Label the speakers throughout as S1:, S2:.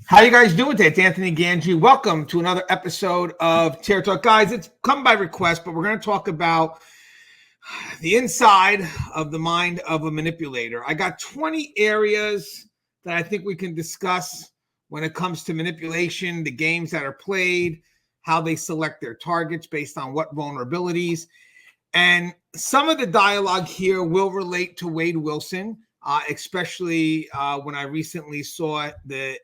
S1: How you guys doing today? It's Anthony Ganji. Welcome to another episode of Chair Talk. Guys, it's come by request, but we're going to talk about the inside of the mind of a manipulator. I got 20 areas that I think we can discuss when it comes to manipulation, the games that are played, how they select their targets based on what vulnerabilities. And some of the dialogue here will relate to Wade Wilson, especially when I recently saw the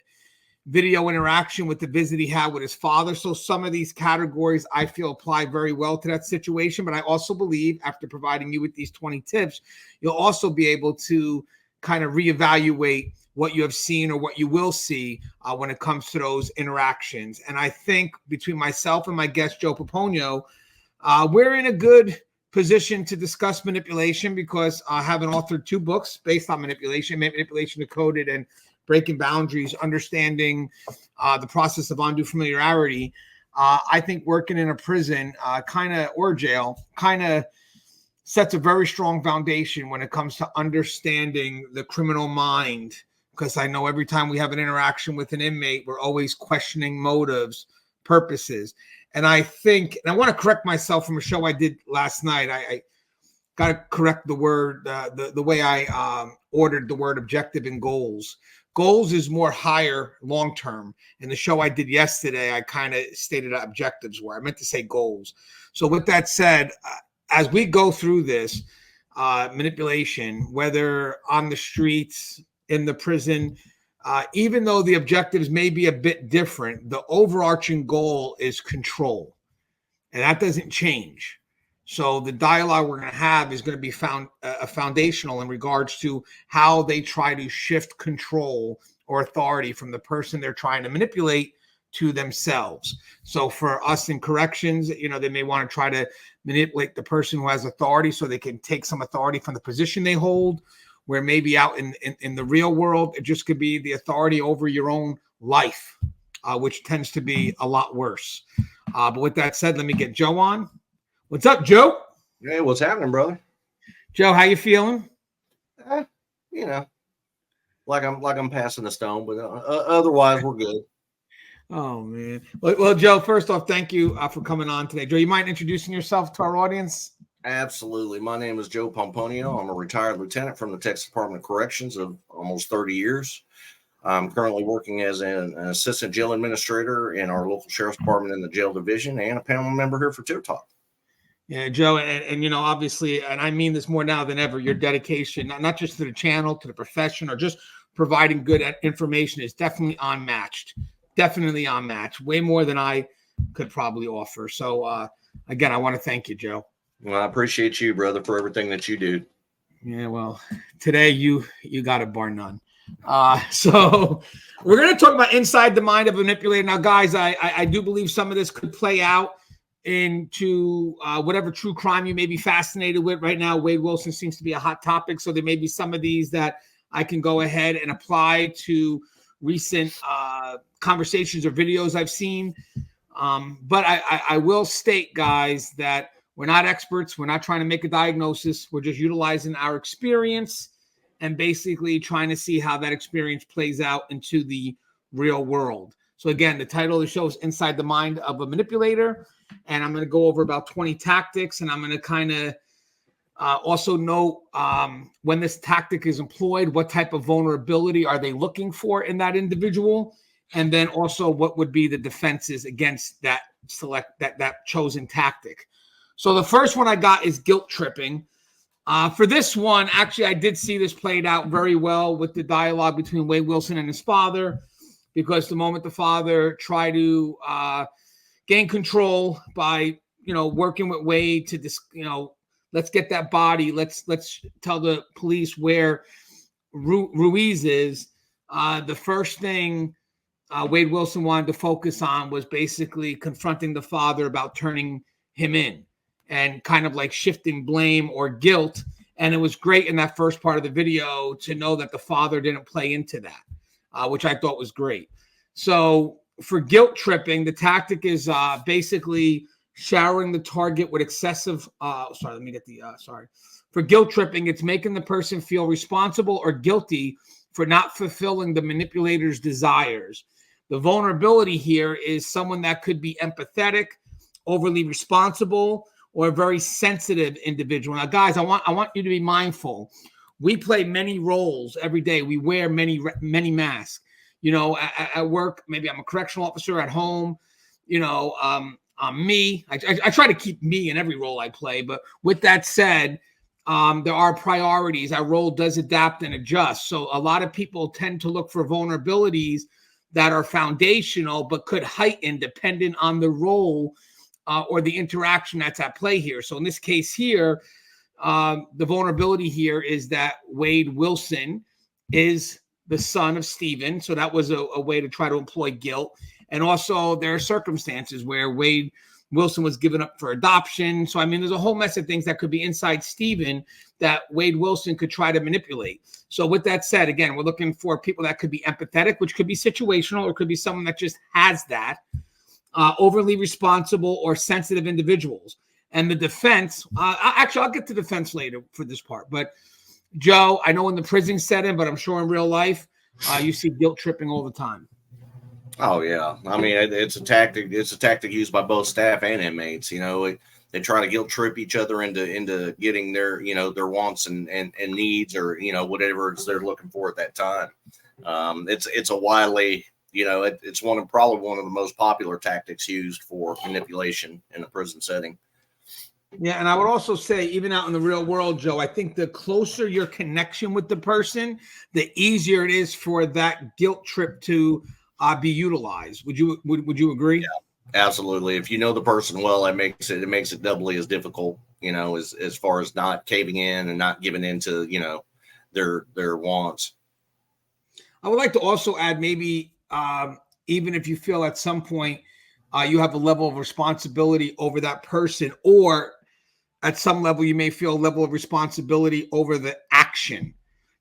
S1: video interaction with the visit he had with his father. So some of these categories I feel apply very well to that situation. But I also believe after providing you with these 20 tips, you'll also be able to kind of reevaluate what you have seen or what you will see when it comes to those interactions. And I think between myself and my guest, Joe Pomponio, we're in a good position to discuss manipulation because having authored 2 books based on manipulation, Manipulation Decoded and Breaking Boundaries, Understanding the Process of Undue Familiarity. I think working in a prison or jail kind of sets a very strong foundation when it comes to understanding the criminal mind, because I know every time we have an interaction with an inmate, we're always questioning motives, purposes. And I think, and I want to correct myself from a show I did last night. I got to correct the word, the way I ordered the word objective and goals. Goals is more higher long-term. In the show I did yesterday, I kind of stated objectives were. I meant to say goals. So with that said, as we go through this manipulation, whether on the streets, in the prison, even though the objectives may be a bit different, the overarching goal is control. And that doesn't change. So the dialogue we're going to have is going to be foundational in regards to how they try to shift control or authority from the person they're trying to manipulate to themselves. So for us in corrections, they may want to try to manipulate the person who has authority so they can take some authority from the position they hold, where maybe out in the real world, it just could be the authority over your own life, which tends to be a lot worse. But with that said, let me get Joe on. What's up, Joe?
S2: Hey, what's happening, brother?
S1: Joe, how you feeling?
S2: Like I'm passing the stone, but otherwise we're good.
S1: Oh man. Well, Joe, first off, thank you for coming on today. Joe, you mind introducing yourself to our audience?
S2: Absolutely. My name is Joe Pomponio. I'm a retired lieutenant from the Texas Department of Corrections of almost 30 years. I'm currently working as an assistant jail administrator in our local sheriff's department in the jail division and a panel member here for Chair Talk.
S1: Yeah, Joe, and obviously, and I mean this more now than ever, your dedication, not just to the channel, to the profession, or just providing good information is definitely unmatched. Definitely unmatched. Way more than I could probably offer. So, again, I want to thank you, Joe.
S2: Well, I appreciate you, brother, for everything that you do.
S1: Yeah, well, today you got it, bar none. So we're going to talk about inside the mind of a manipulator. Now, guys, I do believe some of this could play out into whatever true crime you may be fascinated with. Right now, Wade Wilson seems to be a hot topic. So there may be some of these that I can go ahead and apply to recent conversations or videos I've seen. But I will state, guys, that we're not experts. We're not trying to make a diagnosis. We're just utilizing our experience and basically trying to see how that experience plays out into the real world. So again, the title of the show is Inside the Mind of a Manipulator. And I'm going to go over about 20 tactics. And I'm going to kind of also note when this tactic is employed, what type of vulnerability are they looking for in that individual? And then also what would be the defenses against that chosen tactic. So the first one I got is guilt tripping. For this one, actually, I did see this played out very well with the dialogue between Wade Wilson and his father, because the moment the father tried to gain control by, working with Wade to let's get that body. Let's tell the police where Ruiz is. The first thing Wade Wilson wanted to focus on was basically confronting the father about turning him in and kind of like shifting blame or guilt. And it was great in that first part of the video to know that the father didn't play into that, which I thought was great. So for guilt tripping, the tactic is basically showering the target with excessive, For guilt tripping, it's making the person feel responsible or guilty for not fulfilling the manipulator's desires. The vulnerability here is someone that could be empathetic, overly responsible, or a very sensitive individual. Now, guys, I want you to be mindful. We play many roles every day. We wear many masks. At work, maybe I'm a correctional officer. At home, I'm me. I try to keep me in every role I play. But with that said, there are priorities. Our role does adapt and adjust. So a lot of people tend to look for vulnerabilities that are foundational, but could heighten dependent on the role or the interaction that's at play here. So in this case here, the vulnerability here is that Wade Wilson is the son of Stephen. So that was a way to try to employ guilt. And also there are circumstances where Wade Wilson was given up for adoption. So, I mean, there's a whole mess of things that could be inside Stephen that Wade Wilson could try to manipulate. So with that said, again, we're looking for people that could be empathetic, which could be situational, or could be someone that just has that, overly responsible or sensitive individuals. And the defense, actually, I'll get to defense later for this part. But Joe, I know in the prison setting, but I'm sure in real life, you see guilt tripping all the time.
S2: Oh yeah, I mean it's a tactic. It's a tactic used by both staff and inmates. They try to guilt trip each other into getting their their wants and needs, or whatever they're looking for at that time. It's a widely it's probably one of the most popular tactics used for manipulation in a prison setting.
S1: Yeah, and I would also say, even out in the real world, Joe, I think the closer your connection with the person, the easier it is for that guilt trip to be utilized. Would you agree?
S2: Yeah, absolutely. If you know the person well, it makes it doubly as difficult, as far as not caving in and not giving in to their wants.
S1: I would like to also add, maybe even if you feel at some point you have a level of responsibility over that person, or at some level you may feel a level of responsibility over the action.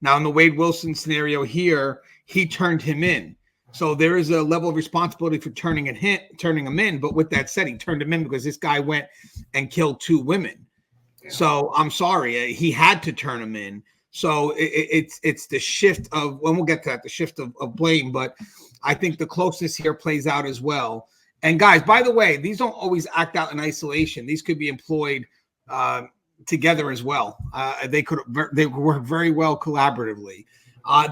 S1: Now, in the Wade Wilson scenario here, he turned him in. So there is a level of responsibility for turning him in. But with that said, he turned him in because this guy went and killed 2 women. Yeah. So I'm sorry, he had to turn him in. So it's the shift of, and we'll get to that, the shift of blame. But I think the closeness here plays out as well. And guys, by the way, these don't always act out in isolation. These could be employed together as well. They work very well collaboratively.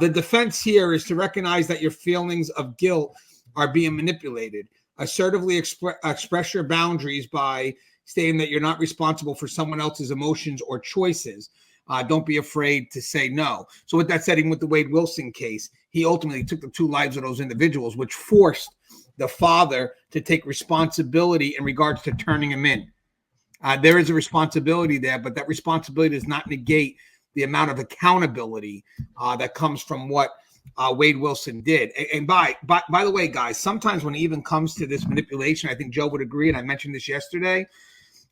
S1: The defense here is to recognize that your feelings of guilt are being manipulated. Assertively express your boundaries by stating that you're not responsible for someone else's emotions or choices. Don't be afraid to say no. So with that said, even with the Wade Wilson case, he ultimately took the 2 lives of those individuals, which forced the father to take responsibility in regards to turning him in. There is a responsibility there, but that responsibility does not negate the amount of accountability that comes from what Wade Wilson did. And by the way, guys, sometimes when it even comes to this manipulation, I think Joe would agree, and I mentioned this yesterday,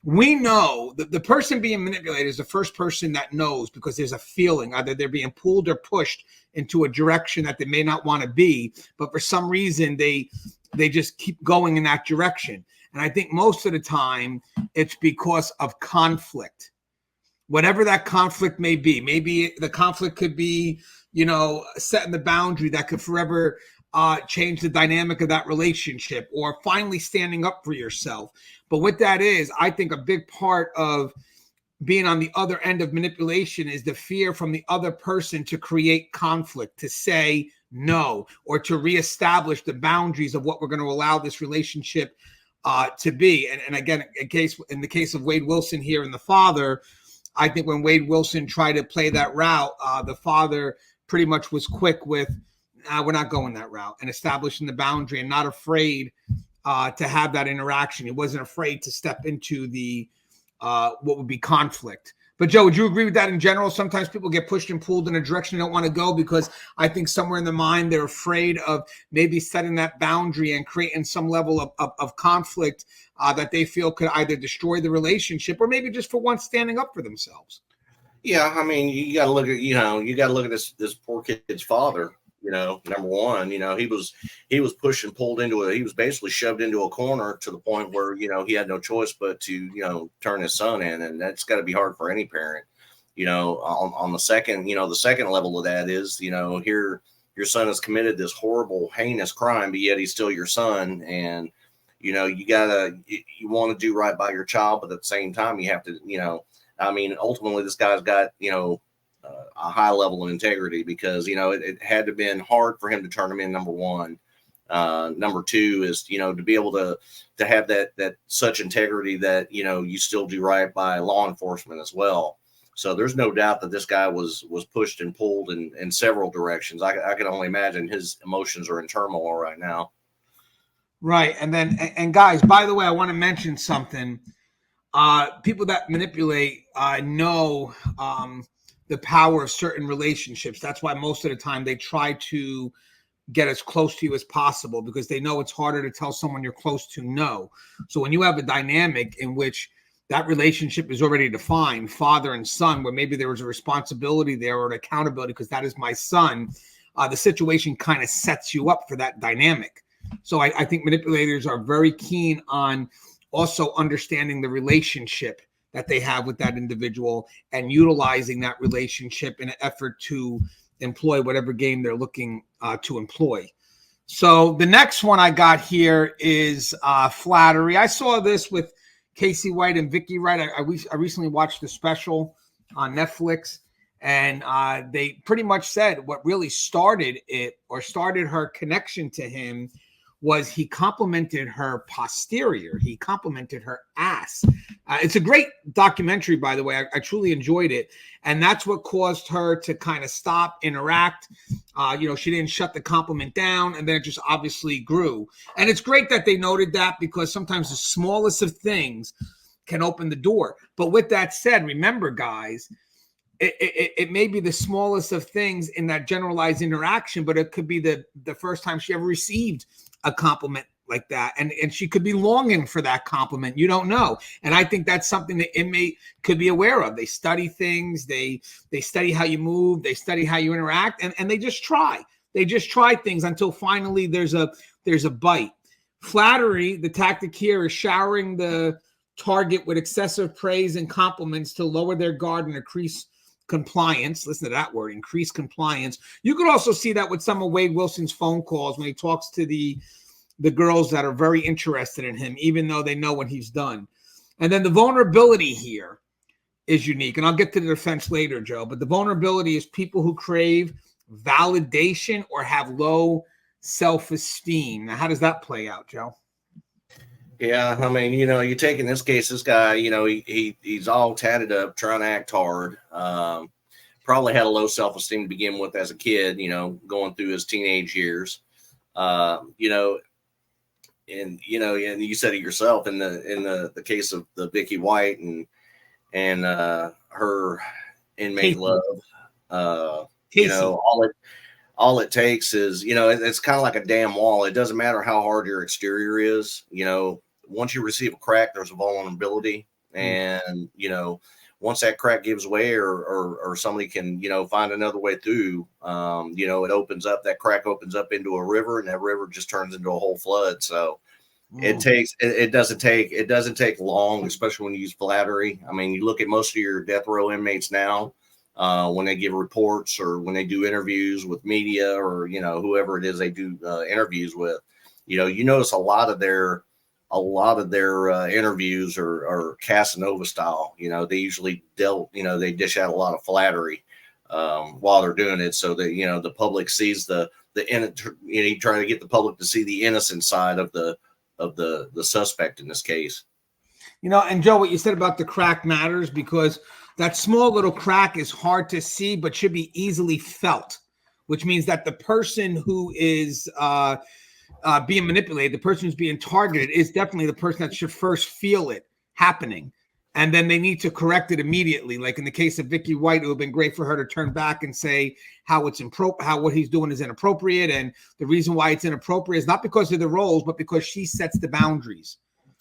S1: we know that the person being manipulated is the first person that knows, because there's a feeling either they're being pulled or pushed into a direction that they may not want to be, but for some reason they just keep going in that direction. And I think most of the time it's because of conflict. Whatever that conflict may be. Maybe the conflict could be, setting the boundary that could forever change the dynamic of that relationship, or finally standing up for yourself. But what that is, I think a big part of being on the other end of manipulation is the fear from the other person to create conflict, to say no, or to reestablish the boundaries of what we're going to allow this relationship to be. And again, in the case of Wade Wilson here and the father, I think when Wade Wilson tried to play that route, the father pretty much was quick with, we're not going that route, and establishing the boundary and not afraid to have that interaction. He wasn't afraid to step into the what would be conflict. But Joe, would you agree with that in general? Sometimes people get pushed and pulled in a direction they don't want to go because I think somewhere in the mind they're afraid of maybe setting that boundary and creating some level of conflict that they feel could either destroy the relationship or maybe just for once standing up for themselves.
S2: Yeah, I mean, you got to look at this poor kid's father. Number one, he was pushed and pulled he was basically shoved into a corner to the point where, he had no choice but to, turn his son in. And that's got to be hard for any parent. On the second level of that is, here your son has committed this horrible, heinous crime, but yet he's still your son. And, you want to do right by your child, but at the same time, you have to, ultimately this guy's got, a high level of integrity, because, it had to have been hard for him to turn him in, number one. Number two is, to be able to have that such integrity that, you still do right by law enforcement as well. So there's no doubt that this guy was pushed and pulled in several directions. I can only imagine his emotions are in turmoil right now.
S1: Right. And guys, by the way, I want to mention something. People that manipulate know the power of certain relationships. That's why most of the time they try to get as close to you as possible, because they know it's harder to tell someone you're close to no. So when you have a dynamic in which that relationship is already defined, father and son, where maybe there was a responsibility there or an accountability, because that is my son, the situation kind of sets you up for that dynamic. So I think manipulators are very keen on also understanding the relationship that they have with that individual and utilizing that relationship in an effort to employ whatever game they're looking to employ. So the next one I got here is Flattery. I saw this with Casey White and Vicky Wright. I recently watched the special on Netflix, and they pretty much said what really started it, or started her connection to him, was he complimented her posterior. He complimented her ass. It's a great documentary, by the way. I truly enjoyed it. And that's what caused her to kind of stop, interact. She didn't shut the compliment down, and then it just obviously grew. And it's great that they noted that, because sometimes the smallest of things can open the door. But with that said, remember, guys, it may be the smallest of things in that generalized interaction, but it could be the first time she ever received a compliment like that. And she could be longing for that compliment. You don't know. And I think that's something the inmate could be aware of. They study things. They study how you move. They study how you interact, and they just try. They just try things until finally there's a bite. Flattery, the tactic here, is showering the target with excessive praise and compliments to lower their guard and increase compliance. Listen to that word, increase compliance. You could also see that with some of Wade Wilson's phone calls when he talks to the girls that are very interested in him, even though they know what he's done. And then the vulnerability here is unique. And I'll get to the defense later, Joe. But the vulnerability is people who crave validation or have low self-esteem. Now, how does that play out, Joe?
S2: Yeah, I mean, you take in this case, this guy, he's all tatted up, trying to act hard. Probably had a low self-esteem to begin with as a kid, going through his teenage years. And you said it yourself in the case of the Vicky White and her inmate love. All it takes is, it's kind of like a damn wall. It doesn't matter how hard your exterior is. Once you receive a crack, there's a vulnerability. And, once that crack gives way or somebody can, find another way through, it opens up, that crack opens up into a river, and that river just turns into a whole flood. So it doesn't take long, especially when you use Flattery. I mean, you look at most of your death row inmates now, when they give reports or when they do interviews with media or, whoever it is they do interviews with, you notice a lot of their interviews are Casanova style. They usually they dish out a lot of flattery while they're doing it, so that the public sees the trying to get the public to see the innocent side of the suspect in this case.
S1: And Joe, what you said about the crack matters, because that small little crack is hard to see, but should be easily felt, which means that the person who is being manipulated, the person who's being targeted, is definitely the person that should first feel it happening. And then they need to correct it immediately. Like in the case of Vicky White, it would have been great for her to turn back and say how what he's doing is inappropriate. And the reason why it's inappropriate is not because of the roles, but because she sets the boundaries.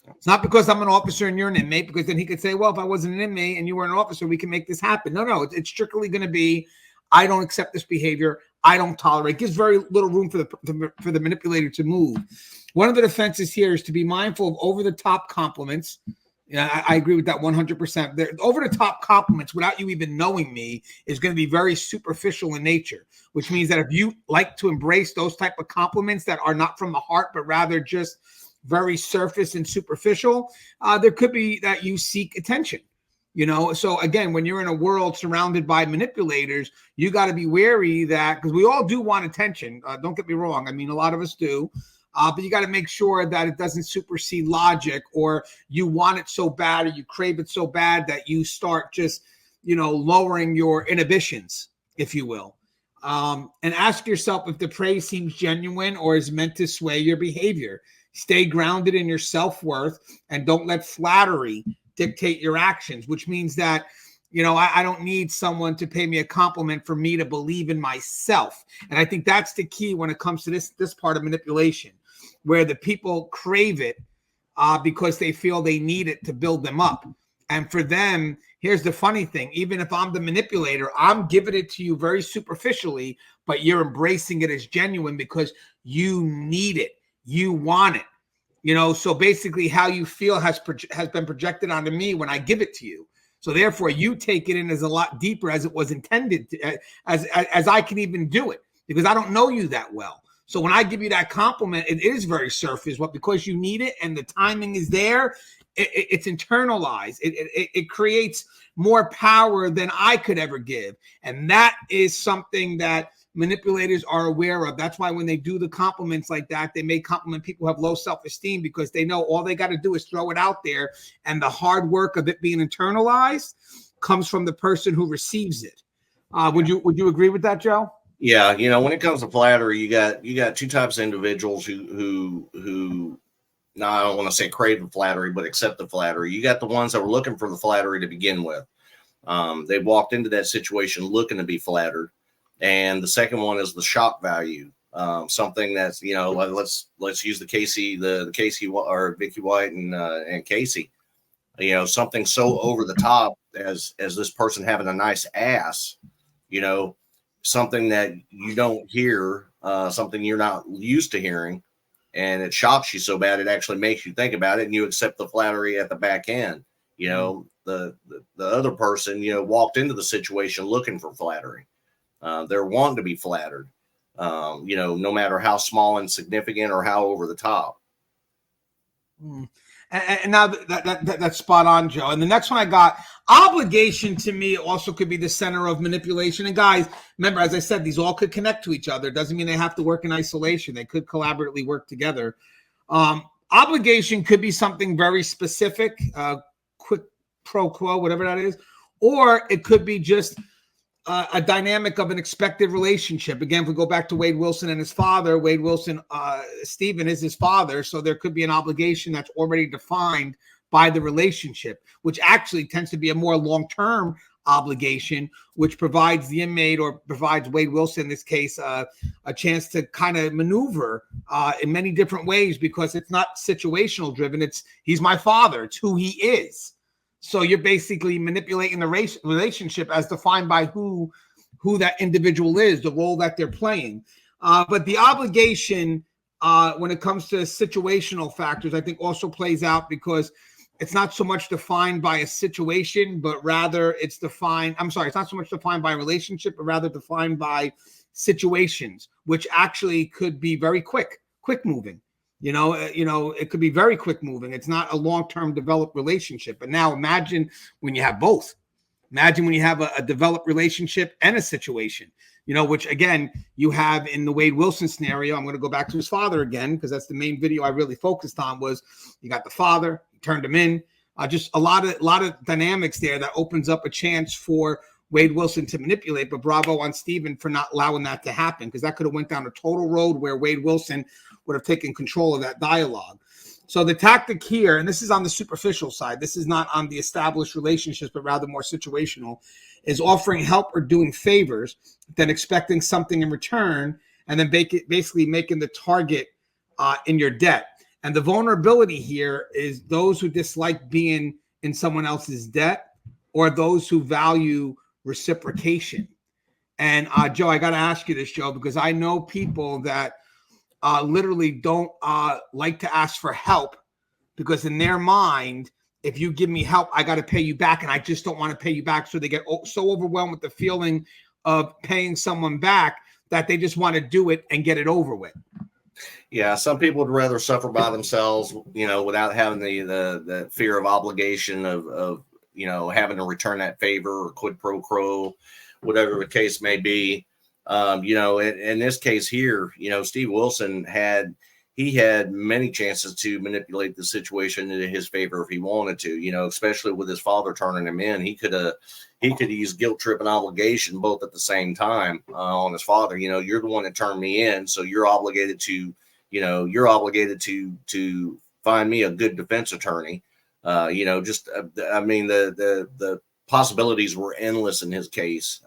S1: It's not because I'm an officer and you're an inmate, because then he could say, well, if I wasn't an inmate and you were an officer, we can make this happen. No, it's strictly going to be, I don't accept this behavior. I don't tolerate. It gives very little room for the manipulator to move. One of the defenses here is to be mindful of over-the-top compliments, Yeah, I agree with that 100%. Over the top compliments without you even knowing me is going to be very superficial in nature, which means that if you like to embrace those type of compliments that are not from the heart, but rather just very surface and superficial, there could be that you seek attention. So again, when you're in a world surrounded by manipulators, you got to be wary that, because we all do want attention. Don't get me wrong. I mean, a lot of us do. But you got to make sure that it doesn't supersede logic, or you want it so bad, or you crave it so bad that you start just, lowering your inhibitions, if you will. And ask yourself if the praise seems genuine or is meant to sway your behavior. Stay grounded in your self-worth and don't let flattery dictate your actions, which means that, I don't need someone to pay me a compliment for me to believe in myself. And I think that's the key when it comes to this part of manipulation, where the people crave it because they feel they need it to build them up. And for them, here's the funny thing. Even if I'm the manipulator, I'm giving it to you very superficially, but you're embracing it as genuine because you need it. You want it. So basically how you feel has been projected onto me when I give it to you. So therefore, you take it in as a lot deeper as it was intended to, as I can even do it, because I don't know you that well. So when I give you that compliment, it is very surface, but because you need it and the timing is there, it's internalized. It creates more power than I could ever give. And that is something that manipulators are aware of. That's why when they do the compliments like that, they may compliment people who have low self-esteem, because they know all they got to do is throw it out there. And the hard work of it being internalized comes from the person who receives it. Would you agree with that, Joe?
S2: Yeah, when it comes to flattery, you got two types of individuals who now I don't want to say crave the flattery, but accept the flattery. You got the ones that were looking for the flattery to begin with. They walked into that situation looking to be flattered. And the second one is the shock value. Something that's, let's use the Casey or Vicky White and Casey, something so over the top as this person having a nice ass, something that you don't hear, something you're not used to hearing, and it shocks you so bad it actually makes you think about it, and you accept the flattery at the back end. The other person, walked into the situation looking for flattery. They're wanting to be flattered, no matter how small and significant or how over the top.
S1: And now that's spot on, Joe. And the next one I got, obligation, to me also could be the center of manipulation. And guys, remember, as I said, these all could connect to each other. Doesn't mean they have to work in isolation. They could collaboratively work together. Obligation could be something very specific, quick pro quo, whatever that is, or it could be just a dynamic of an expected relationship. Again, if we go back to Wade Wilson and his father, Wade Wilson, Stephen is his father. So there could be an obligation that's already defined by the relationship, which actually tends to be a more long-term obligation, which provides the inmate, or provides Wade Wilson in this case, a chance to kind of maneuver in many different ways, because it's not situational driven. He's my father. It's who he is. So you're basically manipulating the relationship as defined by who that individual is, the role that they're playing. But the obligation, when it comes to situational factors, I think also plays out because it's not so much defined by a situation, but rather it's not so much defined by a relationship, but rather defined by situations, which actually could be very quick moving. It could be very quick moving. It's not a long-term developed relationship. But now imagine when you have both. Imagine when you have a developed relationship and a situation, which again, you have in the Wade Wilson scenario. I'm going to go back to his father again, because that's the main video I really focused on. Was you got the father, you turned him in, just a lot of dynamics there that opens up a chance for Wade Wilson to manipulate. But bravo on Stephen for not allowing that to happen, because that could have went down a total road where Wade Wilson would have taken control of that dialogue. So the tactic here, and this is on the superficial side, this is not on the established relationships, but rather more situational, is offering help or doing favors, then expecting something in return, and then basically making the target in your debt. And the vulnerability here is those who dislike being in someone else's debt, or those who value reciprocation. And Joe, I got to ask you this, Joe, because I know people that literally don't like to ask for help, because in their mind, if you give me help, I got to pay you back, and I just don't want to pay you back. So they get so overwhelmed with the feeling of paying someone back that they just want to do it and get it over with.
S2: Yeah, some people would rather suffer by themselves, without having the fear of obligation of having to return that favor or quid pro quo, whatever the case may be. In this case here, Steve Wilson had many chances to manipulate the situation into his favor if he wanted to, especially with his father turning him in. He could use guilt trip and obligation both at the same time on his father. You're the one that turned me in, so you're obligated to find me a good defense attorney. The possibilities were endless in his case,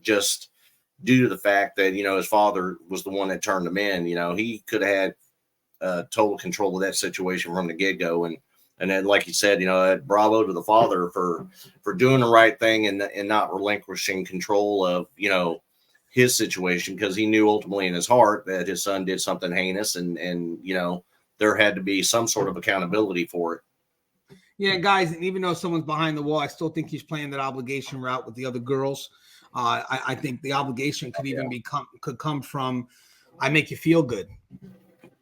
S2: just due to the fact that, his father was the one that turned him in. He could have had total control of that situation from the get-go. And then, like you said, bravo to the father for doing the right thing and not relinquishing control of, his situation, because he knew ultimately in his heart that his son did something heinous, and there had to be some sort of accountability for it.
S1: Yeah, guys, and even though someone's behind the wall, I still think he's playing that obligation route with the other girls. I think the obligation could come from, I make you feel good.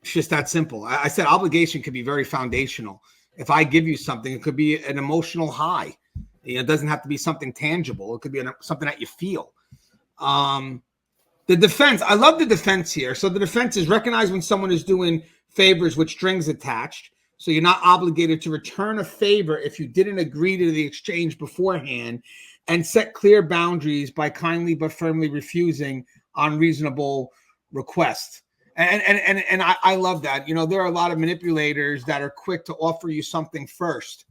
S1: It's just that simple. I said obligation could be very foundational. If I give you something, it could be an emotional high. It doesn't have to be something tangible. It could be something that you feel. The defense, I love the defense here. So the defense is recognize when someone is doing favors with strings attached. So you're not obligated to return a favor if you didn't agree to the exchange beforehand, and set clear boundaries by kindly but firmly refusing unreasonable requests. And I love that. There are a lot of manipulators that are quick to offer you something first,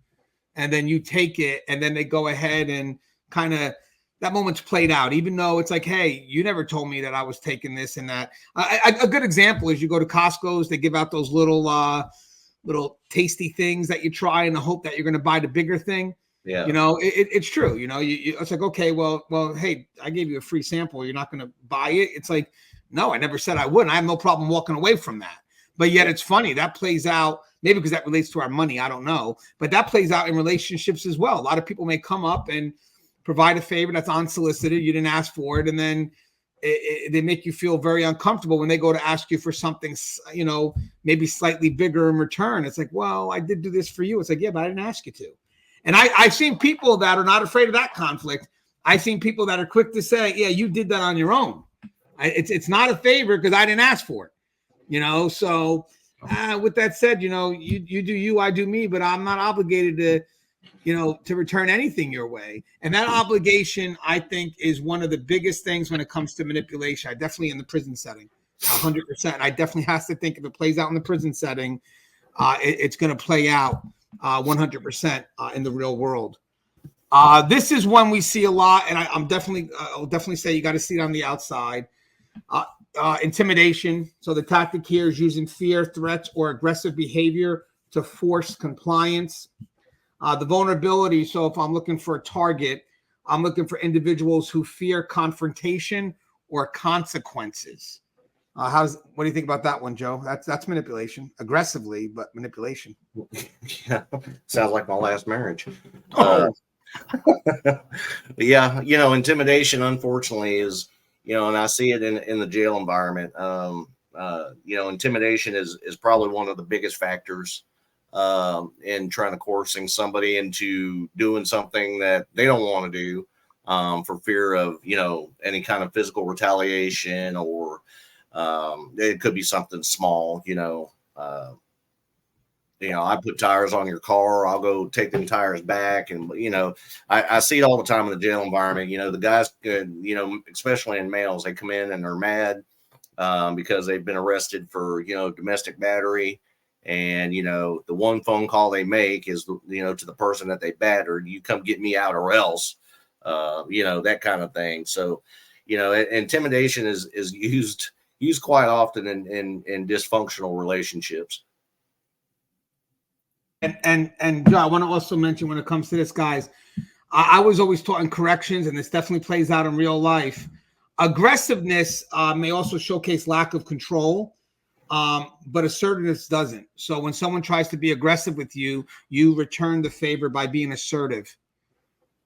S1: and then you take it, and then they go ahead and kind of, that moment's played out, even though it's like, hey, you never told me that I was taking this and that. A good example is you go to Costco's, they give out those little tasty things that you try in the hope that you're going to buy the bigger thing.
S2: Yeah.
S1: It's true. It's like, okay, well, hey, I gave you a free sample. You're not going to buy it. It's like, no, I never said I wouldn't. I have no problem walking away from that. But yet it's funny. That plays out, maybe because that relates to our money. I don't know. But that plays out in relationships as well. A lot of people may come up and provide a favor that's unsolicited. You didn't ask for it. And then they make you feel very uncomfortable when they go to ask you for something, maybe slightly bigger in return. It's like, well, I did do this for you. It's like, yeah, but I didn't ask you to. And I've seen people that are not afraid of that conflict. I've seen people that are quick to say, yeah, you did that on your own. It's not a favor because I didn't ask for it. So with that said, you do you, I do me, but I'm not obligated to return anything your way. And that obligation, I think, is one of the biggest things when it comes to manipulation. I definitely in the prison setting, 100%. I definitely has to think if it plays out in the prison setting, it's going to play out 100% in the real world. This is one we see a lot, and I'll definitely say you got to see it on the outside. Intimidation. So the tactic here is using fear, threats, or aggressive behavior to force compliance. The vulnerability. So if I'm looking for a target, I'm looking for individuals who fear confrontation or consequences. What do you think about that one, Joe? That's manipulation, aggressively, but manipulation.
S2: Yeah, sounds like my last marriage.
S1: Yeah,
S2: intimidation, unfortunately, is, and I see it in the jail environment. Intimidation is probably one of the biggest factors in trying to coercing somebody into doing something that they don't want to do, for fear of, any kind of physical retaliation, or it could be something small, I put tires on your car, I'll go take them tires back. And, I see it all the time in the jail environment. The guys, especially in males, they come in and they're mad because they've been arrested for, domestic battery. And, the one phone call they make is, to the person that they battered, you come get me out or else, that kind of thing. So, intimidation is used quite often in dysfunctional relationships.
S1: And Joe, I want to also mention when it comes to this, guys, I was always taught in corrections, and this definitely plays out in real life. Aggressiveness may also showcase lack of control. But assertiveness doesn't. So when someone tries to be aggressive with you, you return the favor by being assertive.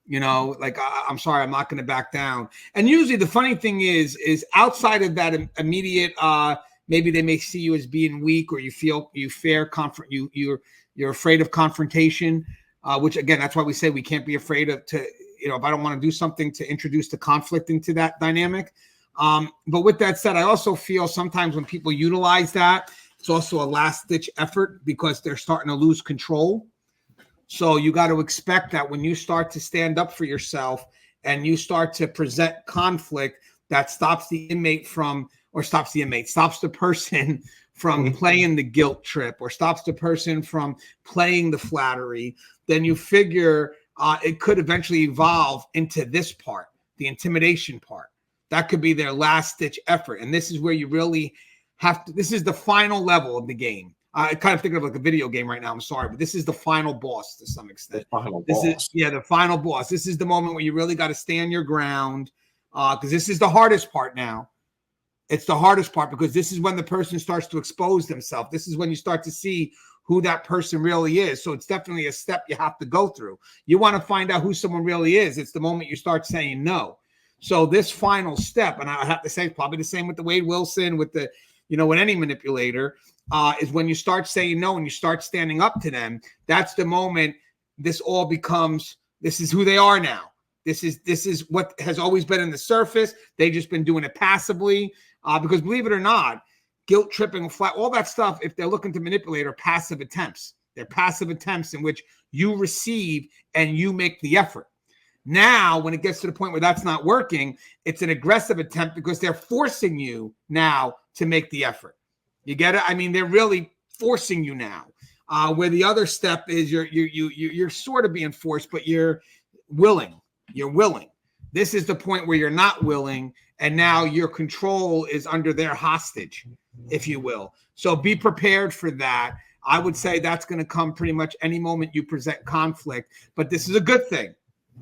S1: You know, like, I'm sorry, I'm not going to back down. And usually the funny thing is outside of that immediate, maybe they may see you as being weak, or you're afraid of confrontation, which again, that's why we say we can't be afraid of if I don't want to do something, to introduce the conflict into that dynamic. But with that said, I also feel sometimes when people utilize that, it's also a last ditch effort because they're starting to lose control. So you got to expect that when you start to stand up for yourself and you start to present conflict, that stops the person from playing the guilt trip, or stops the person from playing the flattery, then you figure it could eventually evolve into this part, the intimidation part. That could be their last ditch effort. And this is where you really have to, this is the final level of the game. I kind of think of like a video game right now. I'm sorry, but this is the final boss to some extent. The final boss. This is the moment where you really got to stand your ground, because this is the hardest part now. It's the hardest part because this is when the person starts to expose themselves. This is when you start to see who that person really is. So it's definitely a step you have to go through. You want to find out who someone really is. It's the moment you start saying no. So this final step, and I have to say, probably the same with the Wade Wilson, with the, with any manipulator, is when you start saying no and you start standing up to them. That's the moment this all becomes, this is who they are now. This is what has always been in the surface. They've just been doing it passively, because believe it or not, guilt tripping, flat, all that stuff, if they're looking to manipulate, are passive attempts. They're passive attempts in which you receive and you make the effort. Now, when it gets to the point where that's not working, it's an aggressive attempt because they're forcing you now to make the effort. You get it? I mean, they're really forcing you now. Where the other step is you're sort of being forced, but you're willing. You're willing. This is the point where you're not willing, and now your control is under their hostage, if you will. So be prepared for that. I would say that's going to come pretty much any moment you present conflict, but this is a good thing.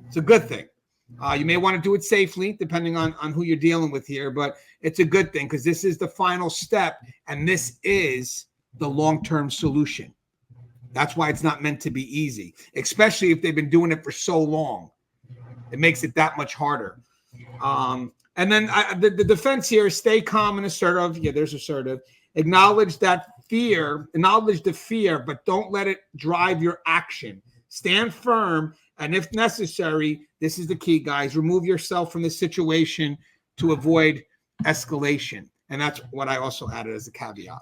S1: It's a good thing. You may want to do it safely, depending on who you're dealing with here, but it's a good thing because this is the final step, and this is the long-term solution. That's why it's not meant to be easy, especially if they've been doing it for so long. It makes it that much harder. And then the defense here is stay calm and assertive. Yeah, there's assertive. Acknowledge the fear, but don't let it drive your action. Stand firm. And if necessary, this is the key, guys, remove yourself from the situation to avoid escalation. And that's what I also added as a caveat.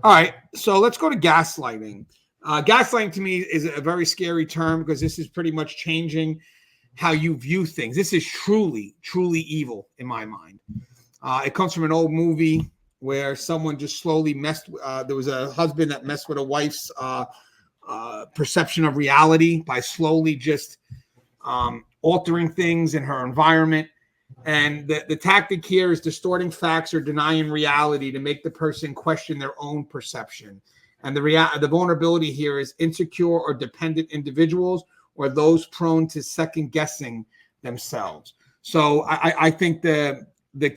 S1: All right, so let's go to gaslighting. Gaslighting to me is a very scary term because this is pretty much changing how you view things. This is truly, truly evil in my mind. It comes from an old movie where someone just slowly there was a husband that messed with a wife's perception of reality by slowly just altering things in her environment. And the tactic here is distorting facts or denying reality to make the person question their own perception. And the vulnerability here is insecure or dependent individuals or those prone to second guessing themselves. So I think the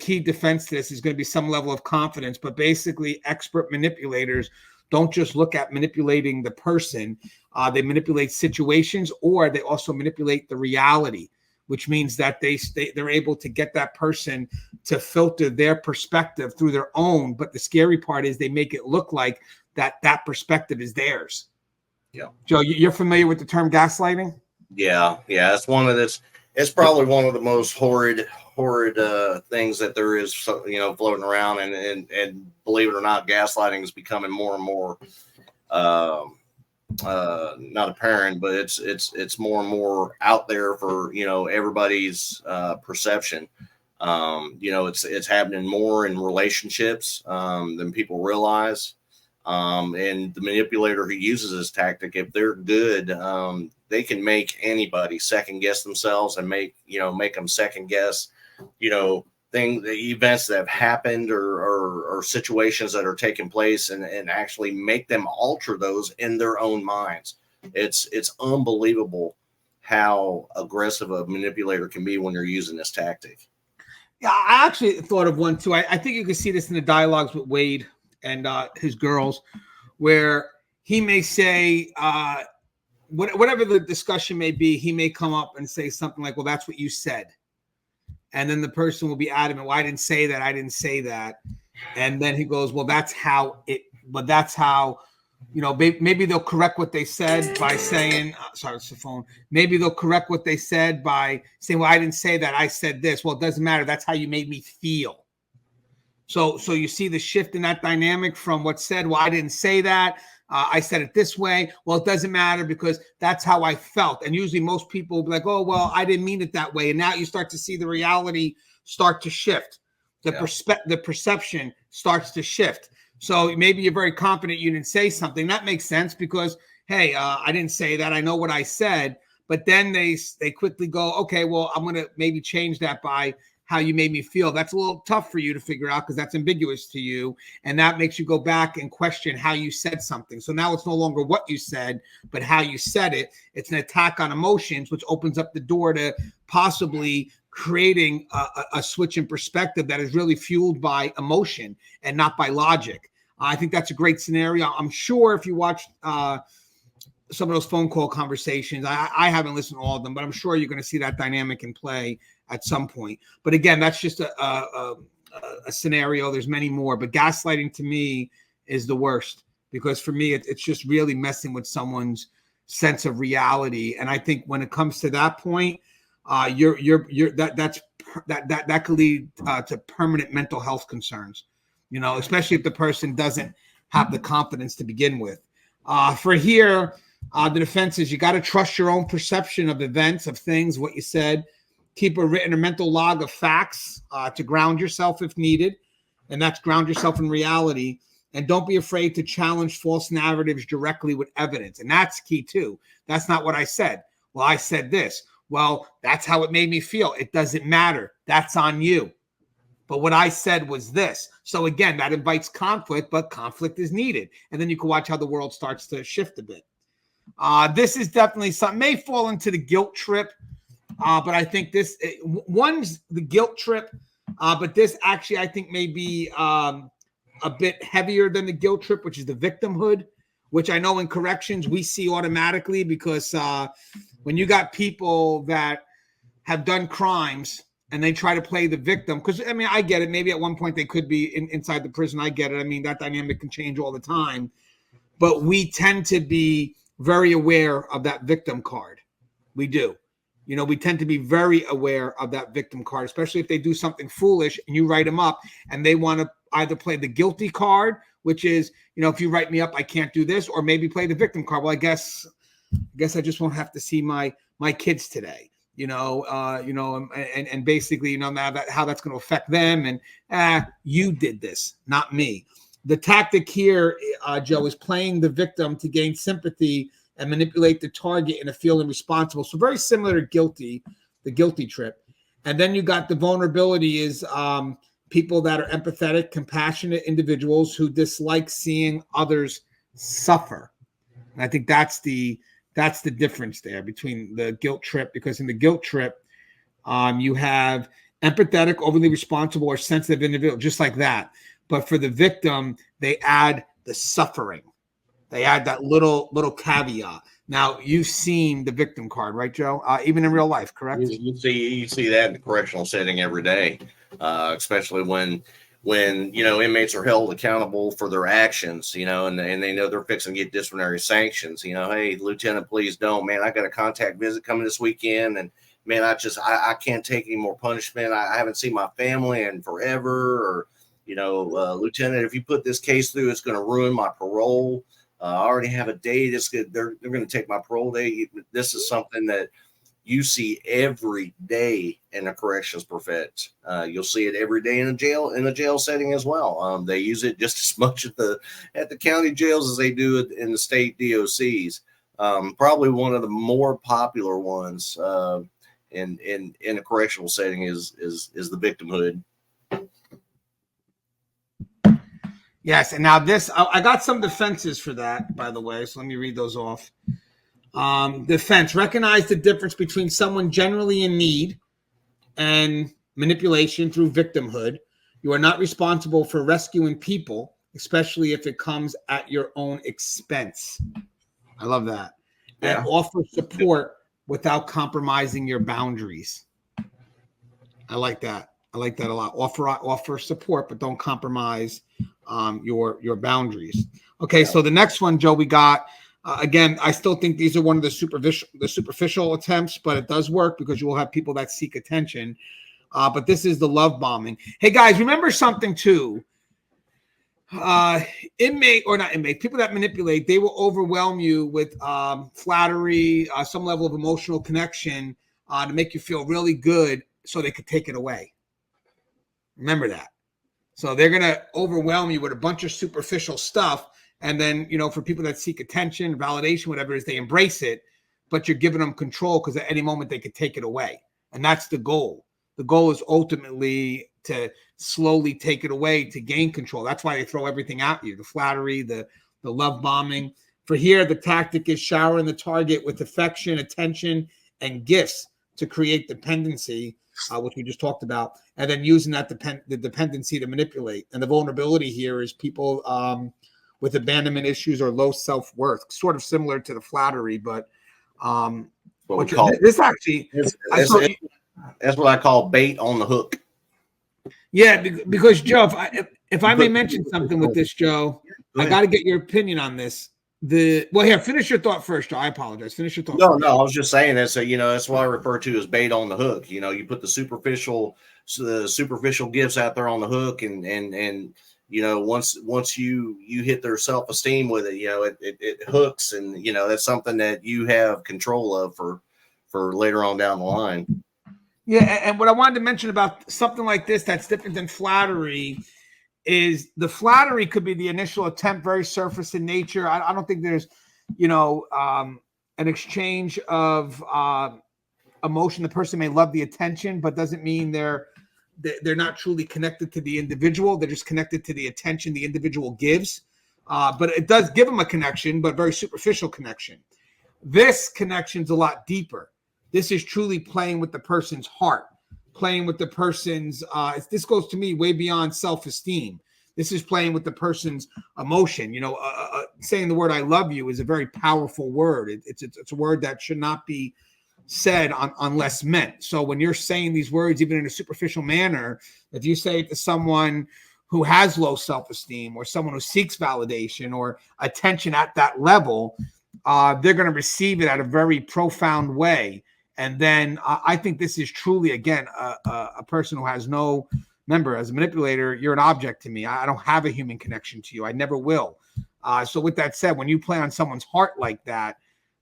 S1: key defense to this is going to be some level of confidence, but basically expert manipulators don't just look at manipulating the person. They manipulate situations, or they also manipulate the reality, which means that they're able to get that person to filter their perspective through their own. But the scary part is they make it look like that perspective is theirs.
S2: Yeah.
S1: Joe, you're familiar with the term gaslighting?
S2: Yeah. It's it's probably one of the most horrid things that there is, floating around, and believe it or not, gaslighting is becoming more and more not apparent, but it's more and more out there for everybody's perception. It's happening more in relationships than people realize. And the manipulator who uses this tactic, if they're good, they can make anybody second guess themselves and make them second guess, events that have happened or situations that are taking place, and actually make them alter those in their own minds. It's unbelievable how aggressive a manipulator can be when you're using this tactic.
S1: Yeah, I actually thought of one too. I think you can see this in the dialogues with Wade and his girls, where he may say, whatever the discussion may be, he may come up and say something like, well, that's what you said. And then the person will be adamant, well, I didn't say that. I didn't say that. And then he goes, well, that's how, maybe they'll correct what they said by saying, sorry, it's the phone. Maybe they'll correct what they said by saying, well, I didn't say that. I said this. Well, it doesn't matter. That's how you made me feel. So you see the shift in that dynamic from what's said. Well, I didn't say that. I said it this way. Well, it doesn't matter because that's how I felt. And usually most people will be like, oh, well, I didn't mean it that way. And now you start to see the reality start to shift. The perception starts to shift. So maybe you're very confident you didn't say something. That makes sense because, hey, I didn't say that. I know what I said. But then they quickly go, okay, well, I'm going to maybe change that by how you made me feel. That's a little tough for you to figure out because that's ambiguous to you. And that makes you go back and question how you said something. So now it's no longer what you said, but how you said it. It's an attack on emotions, which opens up the door to possibly creating a switch in perspective that is really fueled by emotion and not by logic. I think that's a great scenario. I'm sure if you watch some of those phone call conversations, I haven't listened to all of them, but I'm sure you're going to see that dynamic in play at some point. But again, that's just a scenario. There's many more, but gaslighting to me is the worst because for me, it's just really messing with someone's sense of reality. And I think when it comes to that point, that could lead to permanent mental health concerns, especially if the person doesn't have the confidence to begin with. For here, the defense is you got to trust your own perception of events, of things, what you said. Keep a written or mental log of facts to ground yourself if needed, and that's ground yourself in reality. And don't be afraid to challenge false narratives directly with evidence. And that's key too. That's not what I said. Well, I said this. Well, that's how it made me feel. It doesn't matter. That's on you. But what I said was this. So again, that invites conflict, but conflict is needed. And then you can watch how the world starts to shift a bit. This is definitely something, may fall into the guilt trip. But I think one's the guilt trip. But this actually, I think, may be a bit heavier than the guilt trip, which is the victimhood, which I know in corrections we see automatically because when you got people that have done crimes and they try to play the victim, because I mean, I get it. Maybe at one point they could be inside the prison. I get it. I mean, that dynamic can change all the time. But we tend to be very aware of that victim card. We do. We tend to be very aware of that victim card, especially if they do something foolish and you write them up and they want to either play the guilty card, which is, if you write me up, I can't do this, or maybe play the victim card. Well, I guess I just won't have to see my kids today, and basically, now that how that's going to affect them. And you did this, not me. The tactic here, Joe, is playing the victim to gain sympathy and manipulate the target into feeling responsible. So very similar to the guilty trip. And then you got the vulnerability is people that are empathetic, compassionate individuals who dislike seeing others suffer. And I think that's the difference there between the guilt trip, because in the guilt trip, you have empathetic, overly responsible, or sensitive individual, just like that. But for the victim, they add the suffering. They add that little caveat. Now, you've seen the victim card, right, Joe? Even in real life, correct?
S2: You see that in the correctional setting every day, especially when inmates are held accountable for their actions, and they know they're fixing to get disciplinary sanctions. Hey, Lieutenant, please don't, man. I got a contact visit coming this weekend, and man, I can't take any more punishment. I haven't seen my family in forever, or Lieutenant, if you put this case through, it's going to ruin my parole. I already have a date. They're going to take my parole date. This is something that you see every day in a corrections perfect. You'll see it every day in a jail setting as well. They use it just as much at the county jails as they do it in the state DOCs. Probably one of the more popular ones in a correctional setting is the victimhood.
S1: Yes, and now this, I got some defenses for that, by the way, so let me read those off. Defense: recognize the difference between someone generally in need and manipulation through victimhood. You are not responsible for rescuing people especially if it comes at your own expense. I love that.
S2: Yeah.
S1: And offer support without compromising your boundaries. I like that. I like that a lot. Offer support, but don't compromise your boundaries. Okay,
S2: Yeah.
S1: so the next one, Joe, we got again. I still think these are one of the superficial attempts, but it does work because you will have people that seek attention. But this is the love bombing. Hey guys, remember something too. Inmate or not inmate, people that manipulate, they will overwhelm you with flattery, some level of emotional connection to make you feel really good so they could take it away. Remember that. So they're going to overwhelm you with a bunch of superficial stuff. And then, you know, for people that seek attention, validation, whatever it is, they embrace it, but you're giving them control because at any moment they could take it away. And that's the goal. The goal is ultimately to slowly take it away to gain control. That's why they throw everything at you, the flattery, the love bombing. For here, the tactic is showering the target with affection, attention, and gifts to create dependency, which we just talked about, and then using that the dependency to manipulate. And the vulnerability here is people with abandonment issues or low self-worth, sort of similar to the flattery, but this actually...
S2: That's what I call bait on the hook.
S1: Yeah, because Joe, if I may mention something with this, Joe, I got to get your opinion on this. Here, finish your thought first, Joe. I apologize. Finish your thought.
S2: No, I was just saying that. So, you know, that's what I refer to as bait on the hook. You know, you put the superficial gifts out there on the hook, and you know, once you hit their self-esteem with it, you know, it hooks, and you know, that's something that you have control of for later on down the line.
S1: Yeah, and what I wanted to mention about something like this that's different than flattery is the flattery could be the initial attempt, very surface in nature. I don't think there's, you know, an exchange of emotion. The person may love the attention, but doesn't mean they're not truly connected to the individual. They're just connected to the attention the individual gives. But it does give them a connection, but very superficial connection. This connection's a lot deeper. This is truly playing with the person's heart, playing with the person's, this goes to me way beyond self-esteem. This is playing with the person's emotion. You know, saying the word "I love you" is a very powerful word. It's a word that should not be said unless meant. So when you're saying these words, even in a superficial manner, if you say it to someone who has low self-esteem or someone who seeks validation or attention at that level, they're going to receive it at a very profound way. And then I think this is truly, again, a person who has no, remember, as a manipulator, you're an object to me. I don't have a human connection to you. I never will. So with that said, when you play on someone's heart like that,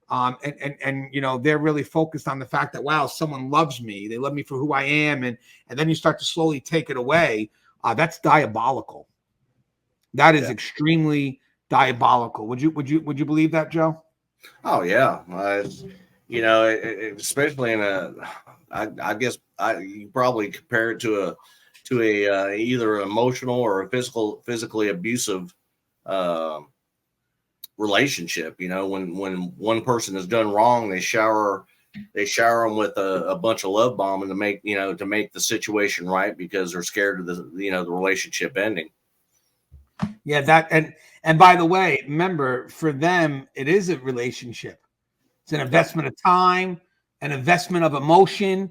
S1: and you know, they're really focused on the fact that, wow, someone loves me. They love me for who I am. And then you start to slowly take it away. That's diabolical. That is extremely diabolical. Would you believe that, Joe?
S2: Oh yeah. You know, especially in I guess you probably compare it to a either an emotional or a physically abusive relationship. You know, when one person has done wrong, they shower them with a bunch of love bombing to make the situation right because they're scared of the relationship ending.
S1: Yeah, that and by the way, remember, for them, it is a relationship. It's an investment of time, an investment of emotion,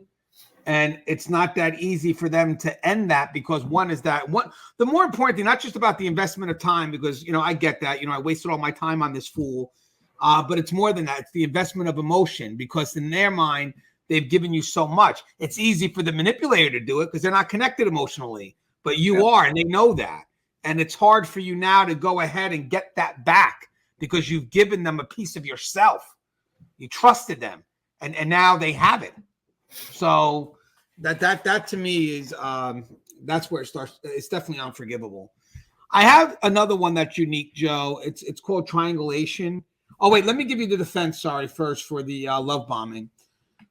S1: and it's not that easy for them to end that because the more important thing, not just about the investment of time, because, you know, I get that, you know, I wasted all my time on this fool, but it's more than that. It's the investment of emotion because in their mind, they've given you so much. It's easy for the manipulator to do it because they're not connected emotionally, but you are, and they know that. And it's hard for you now to go ahead and get that back because you've given them a piece of yourself. You trusted them, and now they have it. So that to me is that's where it starts. It's definitely unforgivable. I have another one that's unique, Joe. It's called Triangulation. Oh wait, let me give you the defense. Sorry, first for the love bombing.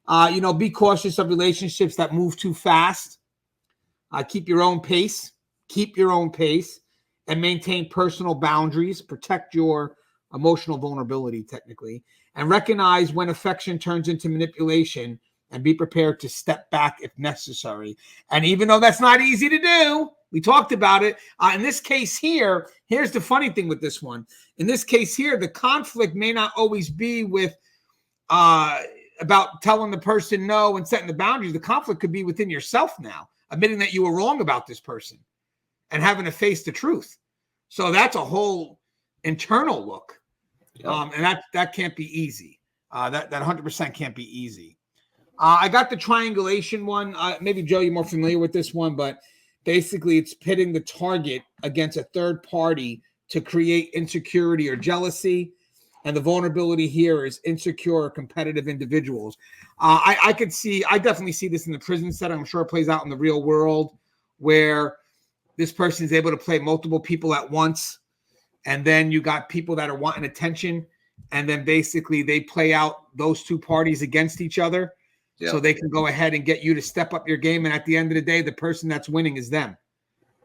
S1: You know, be cautious of relationships that move too fast. Keep your own pace. Keep your own pace, and maintain personal boundaries. Protect your emotional vulnerability, technically. And recognize when affection turns into manipulation and be prepared to step back if necessary. And even though that's not easy to do, we talked about it. In this case here, here's the funny thing with this one. In this case here, the conflict may not always be with about telling the person no and setting the boundaries. The conflict could be within yourself now, admitting that you were wrong about this person and having to face the truth. So that's a whole internal look. And that can't be easy. That 100% can't be easy. I got the triangulation one. Maybe, Joe, you're more familiar with this one, but basically it's pitting the target against a third party to create insecurity or jealousy. And the vulnerability here is insecure or competitive individuals. I definitely see this in the prison setting. I'm sure it plays out in the real world where this person is able to play multiple people at once. And then you got people that are wanting attention. And then basically they play out those two parties against each other. So they can go ahead and get you to step up your game. And at the end of the day, the person that's winning is them.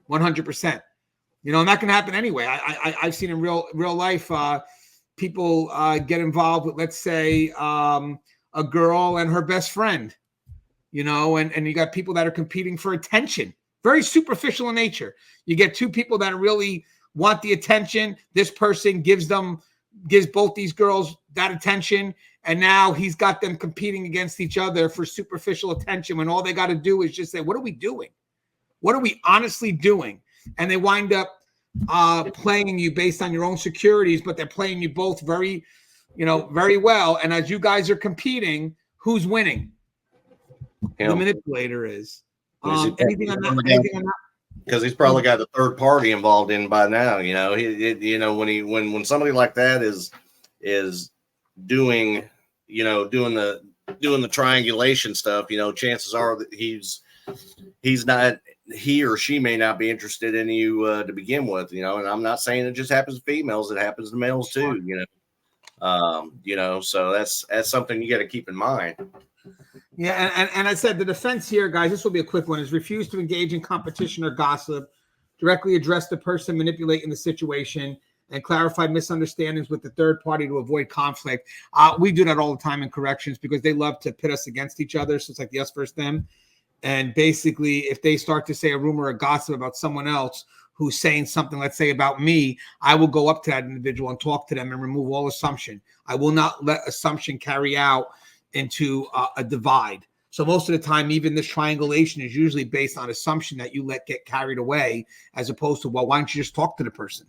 S1: 100%. You know, and that can happen anyway. I've seen in real life, people get involved with, let's say, a girl and her best friend, you know, and you got people that are competing for attention. Very superficial in nature. You get two people that really want the attention. This person gives both these girls that attention. And now he's got them competing against each other for superficial attention when all they got to do is just say, what are we doing? What are we honestly doing? And they wind up playing you based on your own securities, but they're playing you both very well. And as you guys are competing, who's winning? The manipulator is. Anything on that?
S2: Because he's probably got a third party involved in by now. You know, when somebody like that is doing the triangulation stuff, you know, chances are that he or she may not be interested in you to begin with, you know. And I'm not saying it just happens to females; it happens to males too, you know. So that's something you got to keep in mind.
S1: Yeah, and I said the defense here, guys, this will be a quick one, is refuse to engage in competition or gossip, directly address the person manipulating the situation, and clarify misunderstandings with the third party to avoid conflict. We do that all the time in corrections because they love to pit us against each other. So it's like the us versus them. And basically, if they start to say a rumor or gossip about someone else who's saying something, let's say about me, I will go up to that individual and talk to them and remove all assumption. I will not let assumption carry out into a divide. So most of the time, even this triangulation is usually based on assumption that you let get carried away, as opposed to, well, why don't you just talk to the person?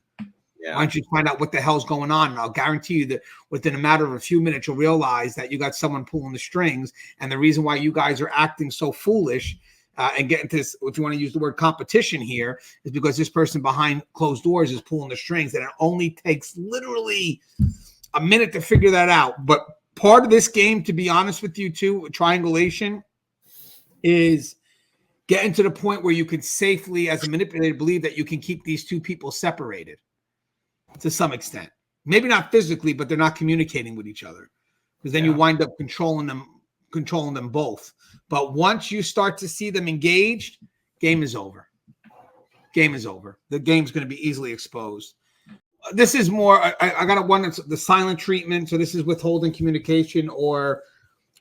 S1: Yeah. Why don't you find out what the hell's going on? And I'll guarantee you that within a matter of a few minutes, you'll realize that you got someone pulling the strings. And the reason why you guys are acting so foolish and getting to this, if you want to use the word competition here, is because this person behind closed doors is pulling the strings. And it only takes literally a minute to figure that out. But part of this game, to be honest with you too, triangulation, is getting to the point where you can safely, as a manipulator, believe that you can keep these two people separated to some extent. Maybe not physically, but they're not communicating with each other, because then you wind up controlling them both. But once you start to see them engaged, game is over. Game is over. The game's going to be easily exposed. This is more, I got one that's the silent treatment. So this is withholding communication or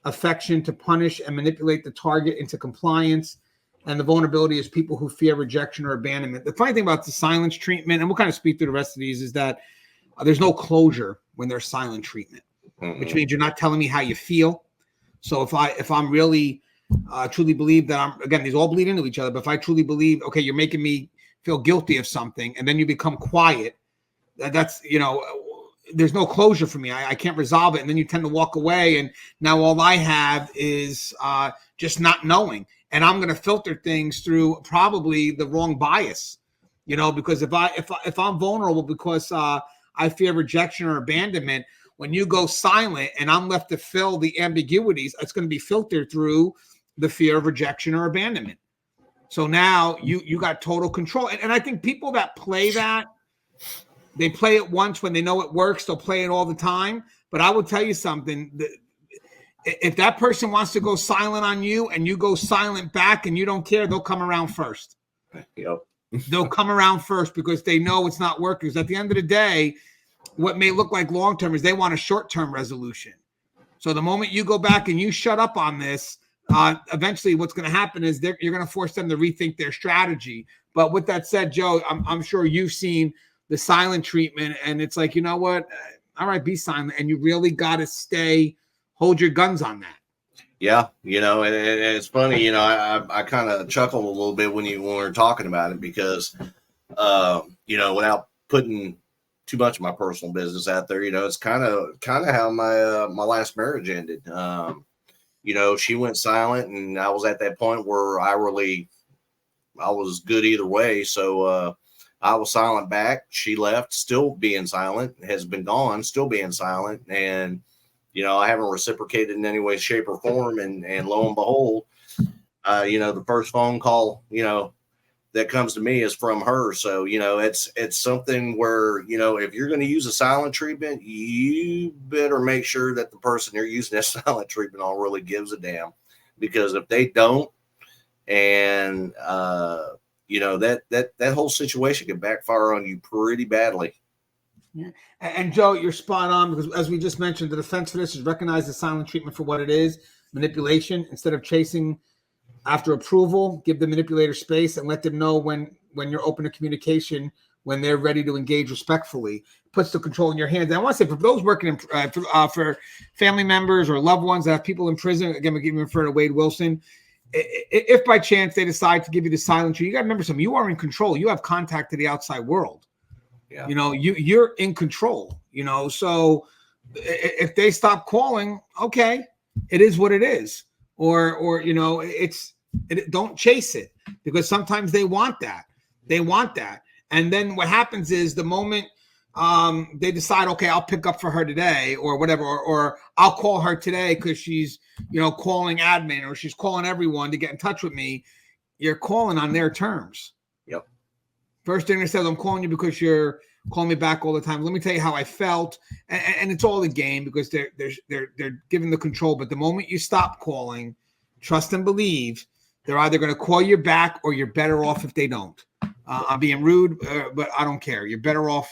S1: affection to punish and manipulate the target into compliance. And the vulnerability is people who fear rejection or abandonment. The funny thing about the silence treatment, and we'll kind of speak through the rest of these, is that there's no closure when there's silent treatment, which means you're not telling me how you feel. So if I'm really truly believe that again, these all bleed into each other, but if I truly believe, okay, you're making me feel guilty of something, and then you become quiet, that's, you know, there's no closure for me. I can't resolve it. And then you tend to walk away. And now all I have is just not knowing. And I'm going to filter things through probably the wrong bias, you know, because if I'm vulnerable because I fear rejection or abandonment, when you go silent and I'm left to fill the ambiguities, it's going to be filtered through the fear of rejection or abandonment. So now you got total control. And I think people that play that, they play it once when they know it works. They'll play it all the time. But I will tell you something. If that person wants to go silent on you and you go silent back and you don't care, they'll come around first.
S2: Yep.
S1: They'll come around first because they know it's not working. Because at the end of the day, what may look like long-term is they want a short-term resolution. So the moment you go back and you shut up on this, eventually what's going to happen is you're going to force them to rethink their strategy. But with that said, Joe, I'm sure you've seen the silent treatment, and it's like, you know what? All right, be silent. And you really got to hold your guns on that.
S2: Yeah, and it's funny, I kind of chuckled a little bit when we were talking about it because, without putting too much of my personal business out there, it's kind of how my last marriage ended. She went silent, and I was at that point where I was good either way. So I was silent back. She left, still being silent, has been gone, still being silent, and I haven't reciprocated in any way, shape, or form. And lo and behold, the first phone call, that comes to me is from her. So, it's something where, if you're going to use a silent treatment, you better make sure that the person you're using that silent treatment on really gives a damn. Because if they don't, and, that whole situation can backfire on you pretty badly.
S1: Yeah. And Joe, you're spot on, because as we just mentioned, the defense for this is recognize the silent treatment for what it is, manipulation. Instead of chasing after approval, give the manipulator space and let them know when you're open to communication, when they're ready to engage respectfully. Puts the control in your hands. And I want to say, for those working for family members or loved ones that have people in prison, again, we're giving refer to Wade Wilson. If by chance they decide to give you the silent treatment, you got to remember something. You are in control. You have contact to the outside world. Yeah. You're in control, so if they stop calling, okay, it is what it is. Or don't chase it, because sometimes they want that. And then what happens is the moment they decide, okay, I'll pick up for her today or whatever, or I'll call her today because she's, calling admin or she's calling everyone to get in touch with me. You're calling on their terms.
S2: Yep.
S1: First thing they said, I'm calling you because you're calling me back all the time. Let me tell you how I felt. And it's all a game, because they're giving the control. But the moment you stop calling, trust and believe, they're either going to call you back or you're better off if they don't. I'm being rude, but I don't care. You're better off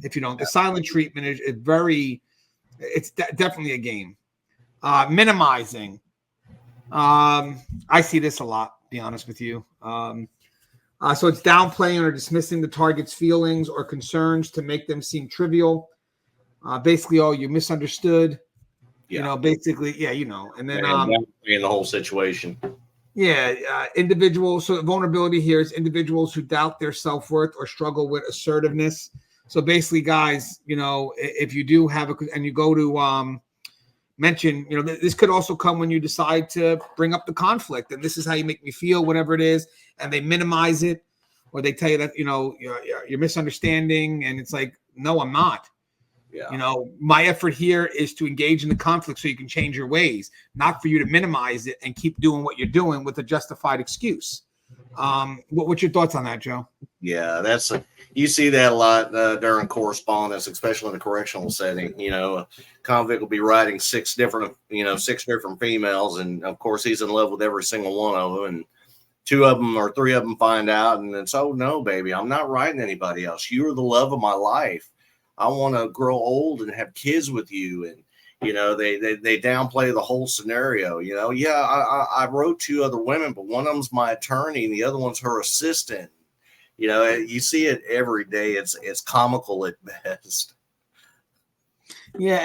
S1: if you don't. The silent treatment is definitely a game. Minimizing. I see this a lot, to be honest with you. So it's downplaying or dismissing the target's feelings or concerns to make them seem trivial. Basically, you misunderstood.
S2: Yeah.
S1: Basically, yeah, and then
S2: in the whole situation.
S1: Yeah, individuals. So vulnerability here is individuals who doubt their self-worth or struggle with assertiveness. So basically, guys, if you do have and you go to mention, this could also come when you decide to bring up the conflict, and this is how you make me feel, whatever it is, and they minimize it, or they tell you that you're misunderstanding, and it's like, no, I'm not. Yeah. My effort here is to engage in the conflict so you can change your ways, not for you to minimize it and keep doing what you're doing with a justified excuse. What's your thoughts on that, Joe?
S2: Yeah, you see that a lot during correspondence, especially in the correctional setting. A convict will be writing six different females, and of course he's in love with every single one of them, and two of them or three of them find out, and it's, oh no, baby, I'm not writing anybody else. You are the love of my life. I want to grow old and have kids with you. And they downplay the whole scenario. I wrote two other women, but one of them's my attorney and the other one's her assistant. You see it every day. It's comical at best.
S1: Yeah,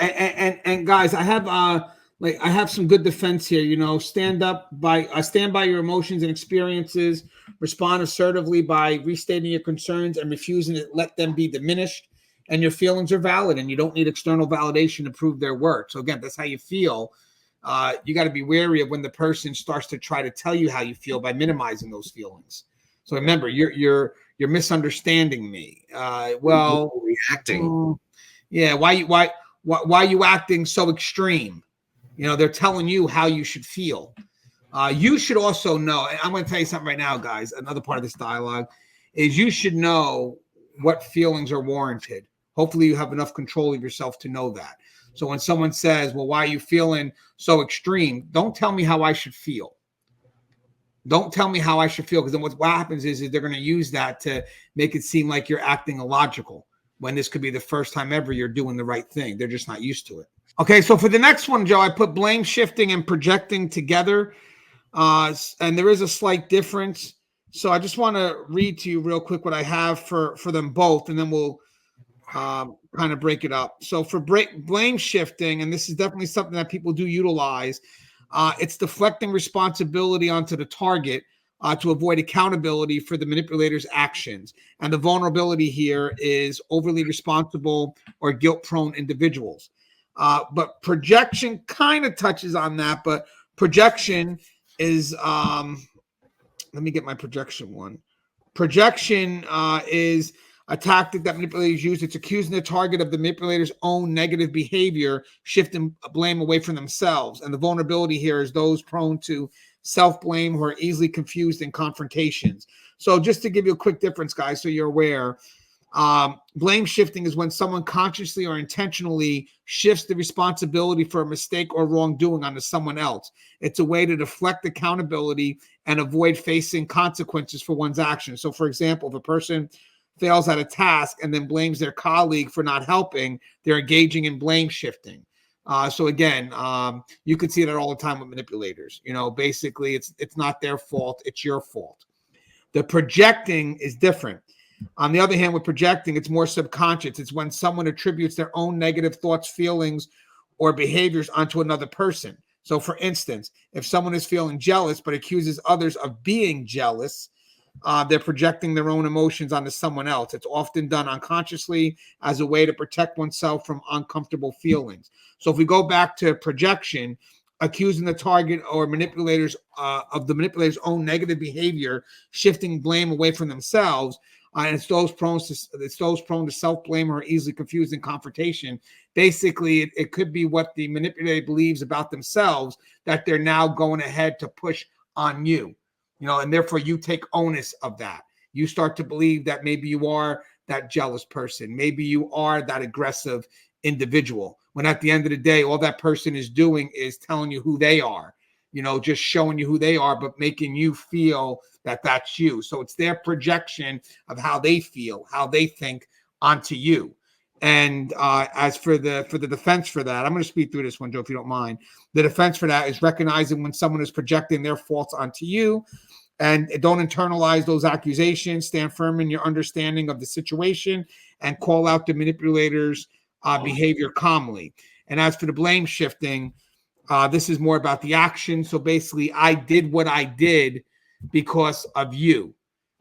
S1: and guys, I have some good defense here. Stand by your emotions and experiences. Respond assertively by restating your concerns and refusing to let them be diminished. And your feelings are valid, and you don't need external validation to prove their worth. So again, that's how you feel. You got to be wary of when the person starts to try to tell you how you feel by minimizing those feelings. So remember, you're misunderstanding me.
S2: Reacting.
S1: Yeah. Why are you acting so extreme? They're telling you how you should feel. You should also know, and I'm going to tell you something right now, guys. Another part of this dialogue is you should know what feelings are warranted. Hopefully you have enough control of yourself to know that. So when someone says, well, why are you feeling so extreme? Don't tell me how I should feel. Don't tell me how I should feel, because then what happens is they're going to use that to make it seem like you're acting illogical, when this could be the first time ever you're doing the right thing. They're just not used to it. Okay, so for the next one, Joe, I put blame shifting and projecting together. And there is a slight difference. So I just want to read to you real quick what I have for them both, and then we'll kind of break it up. So for blame shifting, and this is definitely something that people do utilize, it's deflecting responsibility onto the target to avoid accountability for the manipulator's actions. And the vulnerability here is overly responsible or guilt-prone individuals. But projection kind of touches on that, but projection is, let me get my projection one. Projection is a tactic that manipulators use. It's accusing the target of the manipulator's own negative behavior, shifting blame away from themselves. And the vulnerability here is those prone to self-blame who are easily confused in confrontations. So just to give you a quick difference, guys, so you're aware, blame shifting is when someone consciously or intentionally shifts the responsibility for a mistake or wrongdoing onto someone else. It's a way to deflect accountability and avoid facing consequences for one's actions. So, for example, if a person fails at a task and then blames their colleague for not helping, they're engaging in blame shifting. So again, you can see that all the time with manipulators. Basically, it's not their fault; it's your fault. The projecting is different. On the other hand, with projecting, it's more subconscious. It's when someone attributes their own negative thoughts, feelings, or behaviors onto another person. So, for instance, if someone is feeling jealous but accuses others of being jealous, they're projecting their own emotions onto someone else. It's often done unconsciously as a way to protect oneself from uncomfortable feelings. So if we go back to projection, accusing the target or manipulators of the manipulator's own negative behavior, shifting blame away from themselves, and it's those prone to self-blame or easily confused in confrontation. Basically, it could be what the manipulator believes about themselves that they're now going ahead to push on you. And therefore you take onus of that. You start to believe that maybe you are that jealous person. Maybe you are that aggressive individual. When at the end of the day, all that person is doing is telling you who they are, just showing you who they are, but making you feel that that's you. So it's their projection of how they feel, how they think onto you. And as for the defense for that, I'm going to speed through this one, Joe, if you don't mind. The defense for that is recognizing when someone is projecting their faults onto you, and don't internalize those accusations. Stand firm in your understanding of the situation and call out the manipulator's behavior calmly. And as for the blame shifting, this is more about the action. So basically, I did what I did because of you,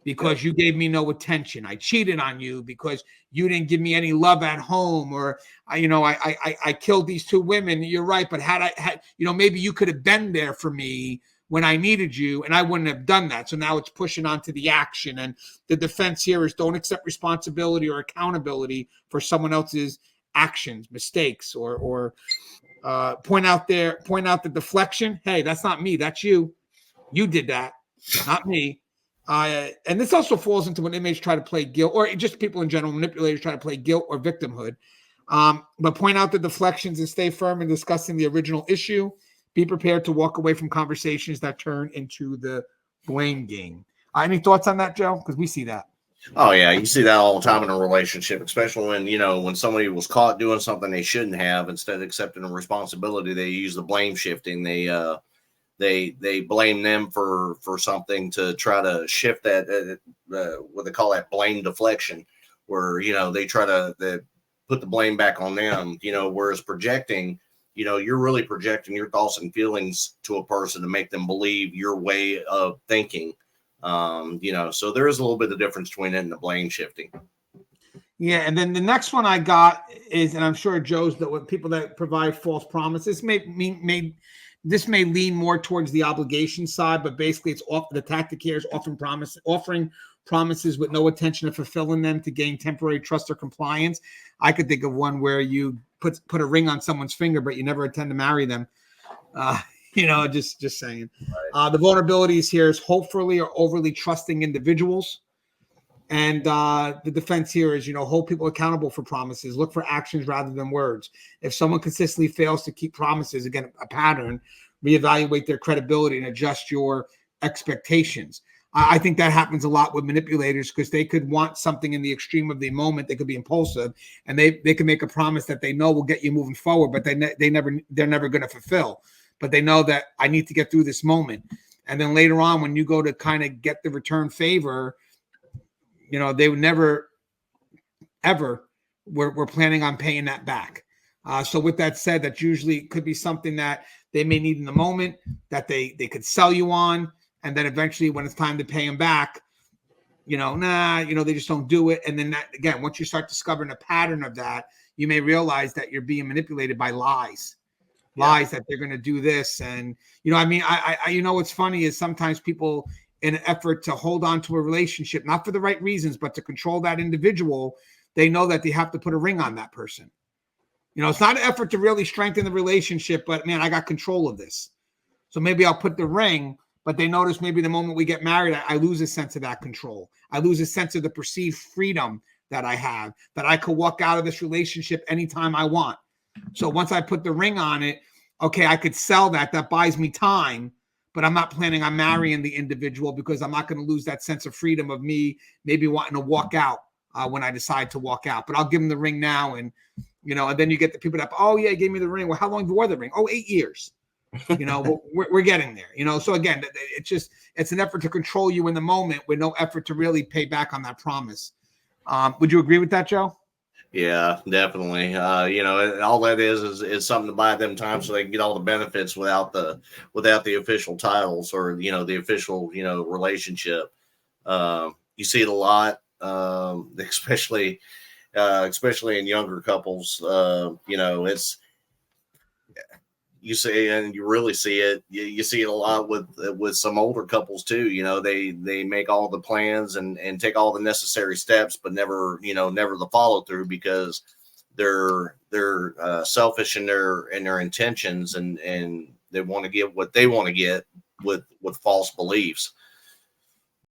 S1: because you gave me no attention. I cheated on you because you didn't give me any love at home, or I killed these two women. You're right, but had maybe you could have been there for me when I needed you, and I wouldn't have done that. So now it's pushing on to the action. And the defense here is don't accept responsibility or accountability for someone else's actions, mistakes, or point out the deflection. Hey, that's not me. That's you. You did that, not me. And this also falls into when inmates try to play guilt, or just people in general, manipulators try to play guilt or victimhood. But point out the deflections and stay firm in discussing the original issue. Be prepared to walk away from conversations that turn into the blame game. Any thoughts on that, Joe? Because we see that.
S2: Oh yeah, you see that all the time in a relationship, especially when somebody was caught doing something they shouldn't have. Instead of accepting the responsibility, they use the blame shifting. They blame them for something to try to shift that what they call that blame deflection, where they try to put the blame back on them. Whereas projecting, you're really projecting your thoughts and feelings to a person to make them believe your way of thinking. So there is a little bit of difference between it and the blame shifting.
S1: Yeah, and then the next one I got is, and I'm sure Joe's that with people that provide false promises this may lean more towards the obligation side, but basically it's the tactic here is offering promises with no intention of fulfilling them to gain temporary trust or compliance. I could think of one where you put a ring on someone's finger, but you never intend to marry them. Just saying. The vulnerabilities here is hopefully or overly trusting individuals. And the defense here is, hold people accountable for promises. Look for actions rather than words. If someone consistently fails to keep promises, again, a pattern, reevaluate their credibility and adjust your expectations. I think that happens a lot with manipulators because they could want something in the extreme of the moment. They could be impulsive, and they can make a promise that they know will get you moving forward, but they're never going to fulfill. But they know that I need to get through this moment. And then later on, when you go to kind of get the return favor, they would never, ever we're planning on paying that back. So with that said, that usually could be something that they may need in the moment that they could sell you on. And then eventually when it's time to pay them back, they just don't do it. And then that, again, once you start discovering a pattern of that, you may realize that you're being manipulated by lies that they're going to do this. And, what's funny is sometimes people, in an effort to hold on to a relationship, not for the right reasons, but to control that individual, they know that they have to put a ring on that person. It's not an effort to really strengthen the relationship, but man, I got control of this. So maybe I'll put the ring, but they notice maybe the moment we get married, I lose a sense of that control. I lose a sense of the perceived freedom that I have, that I could walk out of this relationship anytime I want. So once I put the ring on it, okay, I could sell that. That buys me time, but I'm not planning on marrying the individual because I'm not going to lose that sense of freedom of me maybe wanting to walk out when I decide to walk out. But I'll give them the ring now. And, and then you get the people that, oh, yeah, he gave me the ring. Well, how long wore the ring? Oh, 8 years. We're getting there, So again, it's an effort to control you in the moment with no effort to really pay back on that promise. Would you agree with that, Joe?
S2: Yeah, definitely. All that is something to buy them time so they can get all the benefits without the official titles or, the official, relationship. You see it a lot, especially in younger couples. It's, you see, and you really see it. You see it a lot with some older couples too. They make all the plans and take all the necessary steps, but never the follow through because they're selfish in their intentions and they want to get what they want to get with false beliefs.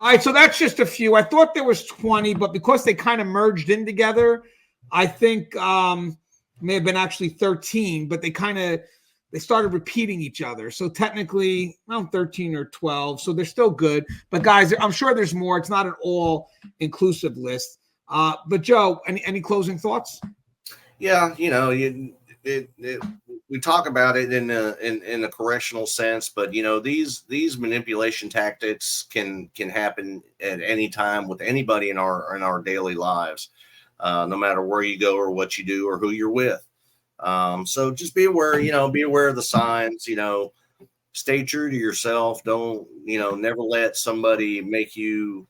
S1: All right, so that's just a few. I thought there was 20, but because they kind of merged in together, I think may have been actually 13, but they started repeating each other. So technically, 13 or 12. So they're still good. But guys, I'm sure there's more. It's not an all-inclusive list. But Joe, any closing thoughts?
S2: Yeah, we talk about it in a correctional sense, but these manipulation tactics can happen at any time with anybody in our daily lives, no matter where you go or what you do or who you're with. So just be aware, be aware of the signs, stay true to yourself. Don't, never let somebody make you,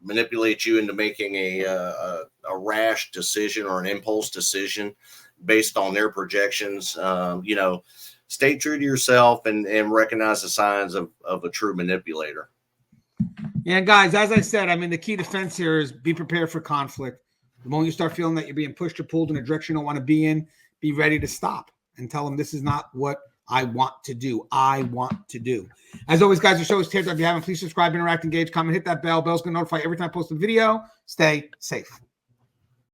S2: manipulate you into making a rash decision or an impulse decision based on their projections. Stay true to yourself and recognize the signs of a true manipulator.
S1: Yeah, guys, as I said, the key defense here is be prepared for conflict. The moment you start feeling that you're being pushed or pulled in a direction you don't want to be in, be ready to stop and tell them this is not what I want to do. I want to do. As always, guys, the show is Tear Talk. If you haven't, please subscribe, interact, engage, comment, hit that bell. Bell's going to notify every time I post a video. Stay safe.